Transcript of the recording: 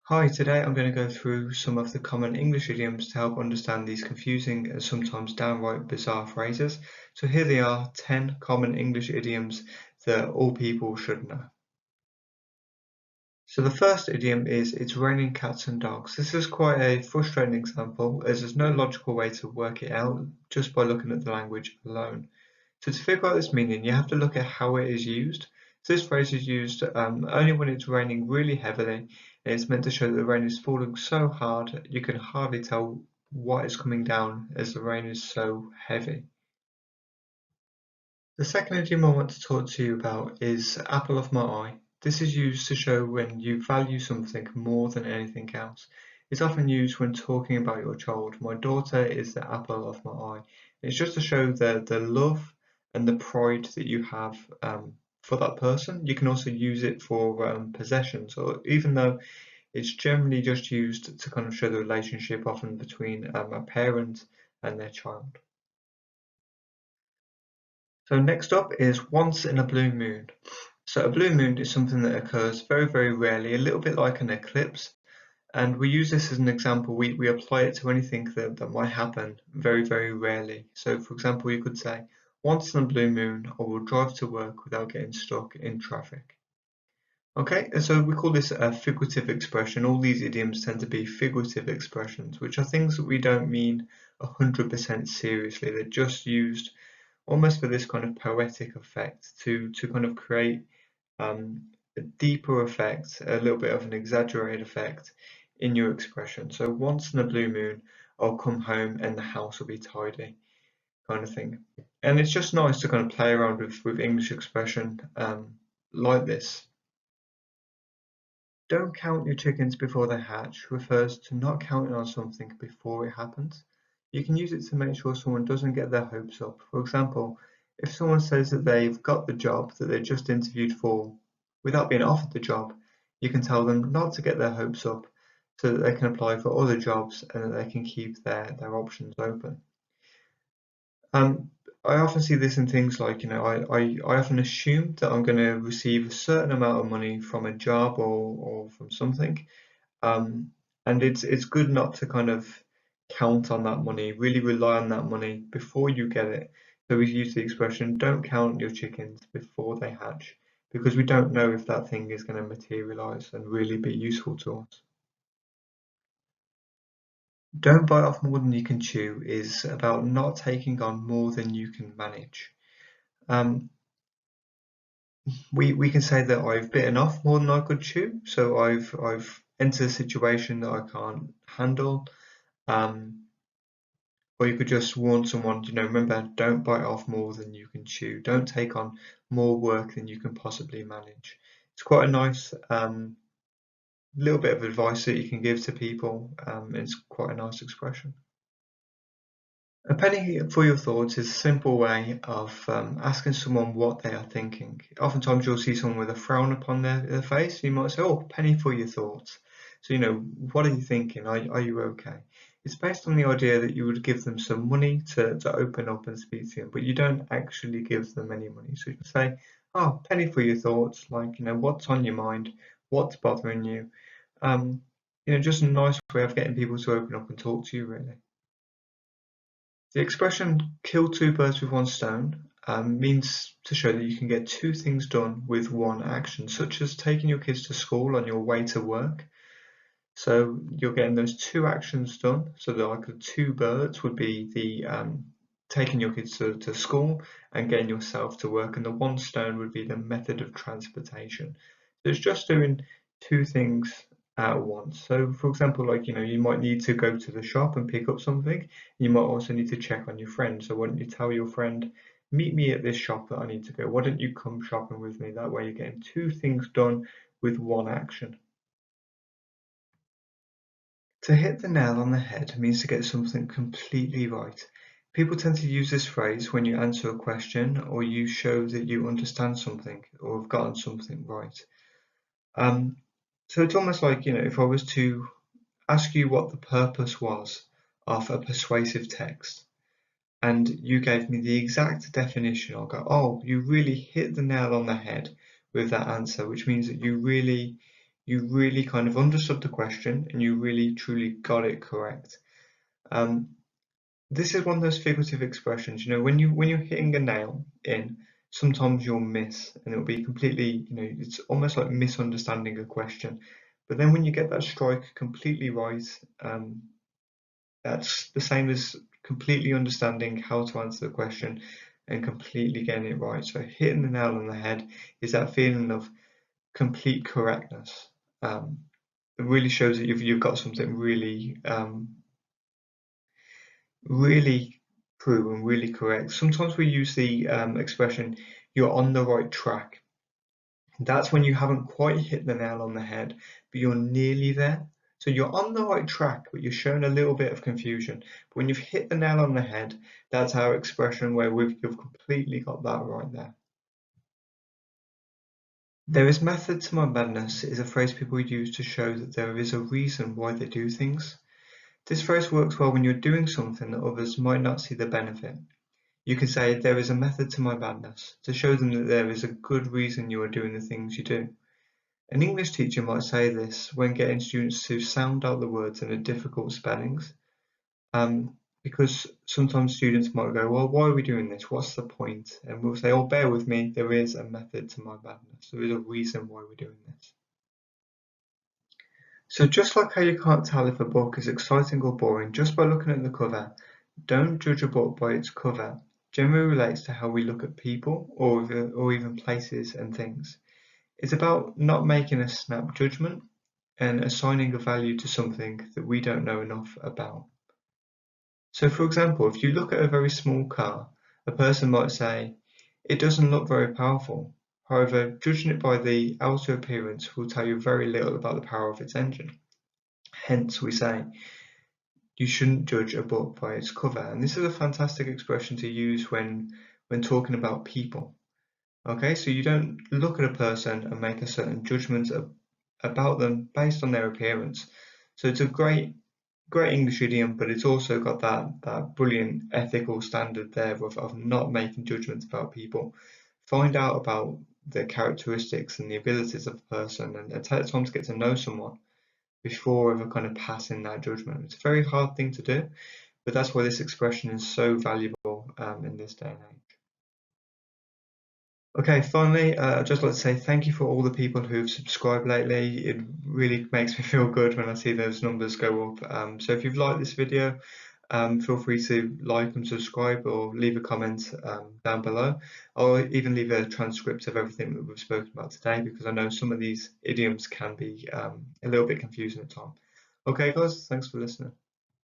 Hi, today I'm going to go through some of the common English idioms to help understand these confusing and sometimes downright bizarre phrases. So here they are, 10 common English idioms that all people should know. So the first idiom is "it's raining cats and dogs." This is quite a frustrating example as there's no logical way to work it out just by looking at the language alone. So to figure out this meaning, you have to look at how it is used. So this phrase is used only when it's raining really heavily, and it's meant to show that the rain is falling so hard you can hardly tell what is coming down as the rain is so heavy. The second idiom I want to talk to you about is apple of my eye. This is used to show when you value something more than anything else. It's often used when talking about your child. My daughter is the apple of my eye. It's just to show the love and the pride that you have for that person. You can also use it for possessions, or even though it's generally just used to kind of show the relationship often between a parent and their child. So next up is once in a blue moon. So a blue moon is something that occurs very, very rarely, a little bit like an eclipse. And we use this as an example. We apply it to anything that might happen very, very rarely. So for example, you could say, once in a blue moon, I will drive to work without getting stuck in traffic. Okay, and so we call this a figurative expression. All these idioms tend to be figurative expressions, which are things that we don't mean 100% seriously. They're just used almost for this kind of poetic effect to kind of create a deeper effect, a little bit of an exaggerated effect in your expression. So once in a blue moon, I'll come home and the house will be tidy, kind of thing. And it's just nice to kind of play around with English expression like this. Don't count your chickens before they hatch refers to not counting on something before it happens. You can use it to make sure someone doesn't get their hopes up. For example, if someone says that they've got the job that they just interviewed for without being offered the job, you can tell them not to get their hopes up so that they can apply for other jobs and that they can keep their options open. Um, I often see this in things like, I often assume that I'm going to receive a certain amount of money from a job or from something. Um, and it's good not to kind of count on that money, really rely on that money before you get it. So we use the expression, don't count your chickens before they hatch, because we don't know if that thing is going to materialize and really be useful to us. Don't bite off more than you can chew is about not taking on more than you can manage. Um, we can say that I've bitten off more than I could chew, so I've entered a situation that I can't handle. Um, or you could just warn someone, remember, don't bite off more than you can chew. Don't take on more work than you can possibly manage. It's quite a nice little bit of advice that you can give to people. It's quite a nice expression. A penny for your thoughts is a simple way of asking someone what they are thinking. Oftentimes you'll see someone with a frown upon their face. You might say, oh, penny for your thoughts. So, what are you thinking? Are you okay? It's based on the idea that you would give them some money to open up and speak to them, but you don't actually give them any money. So you can say, oh, penny for your thoughts, like, what's on your mind, what's bothering you. Um, just a nice way of getting people to open up and talk to you, really. The expression "kill two birds with one stone" means to show that you can get two things done with one action, such as taking your kids to school on your way to work. So you're getting those two actions done. So like the two birds would be the taking your kids to school and getting yourself to work, and the one stone would be the method of transportation. So it's just doing two things at once. So for example, like you might need to go to the shop and pick up something. You might also need to check on your friend. So why don't you tell your friend, meet me at this shop that I need to go. Why don't you come shopping with me? That way you're getting two things done with one action. To hit the nail on the head means to get something completely right. People tend to use this phrase when you answer a question or you show that you understand something or have gotten something right. Um, so it's almost like, if I was to ask you what the purpose was of a persuasive text and you gave me the exact definition, I'll go, oh, you really hit the nail on the head with that answer, which means that you really you really kind of understood the question and you really truly got it correct. This is one of those figurative expressions, when you're hitting a nail in, sometimes you'll miss and it'll be completely, it's almost like misunderstanding a question. But then when you get that strike completely right, that's the same as completely understanding how to answer the question and completely getting it right. So hitting the nail on the head is that feeling of complete correctness. It really shows that you've got something really really true and really correct. Sometimes we use the expression "you're on the right track." That's when you haven't quite hit the nail on the head, but you're nearly there. So you're on the right track, but you're showing a little bit of confusion. But when you've hit the nail on the head, that's our expression where you've completely got that right there. There is method to my madness is a phrase people use to show that there is a reason why they do things. This phrase works well when you're doing something that others might not see the benefit. You can say, there is a method to my madness, to show them that there is a good reason you are doing the things you do. An English teacher might say this when getting students to sound out the words in the difficult spellings, because sometimes students might go, well, why are we doing this? What's the point? And we'll say, oh, bear with me, there is a method to my madness. There is a reason why we're doing this. So just like how you can't tell if a book is exciting or boring just by looking at the cover, don't judge a book by its cover generally relates to how we look at people or even places and things. It's about not making a snap judgment and assigning a value to something that we don't know enough about. So for example, if you look at a very small car, a person might say, it doesn't look very powerful. However, judging it by the outer appearance will tell you very little about the power of its engine. Hence, we say, you shouldn't judge a book by its cover. And this is a fantastic expression to use when talking about people. Okay, so you don't look at a person and make a certain judgment about them based on their appearance. So it's a great English idiom, but it's also got that brilliant ethical standard there of not making judgments about people. Find out about the characteristics and the abilities of a person and take time to get to know someone before ever kind of passing that judgment. It's a very hard thing to do, but that's why this expression is so valuable in this day and age. Okay, finally, I'd just like to say thank you for all the people who've subscribed lately. It really makes me feel good when I see those numbers go up. So if you've liked this video, feel free to like and subscribe or leave a comment down below. I'll even leave a transcript of everything that we've spoken about today because I know some of these idioms can be a little bit confusing at times. Okay guys, thanks for listening.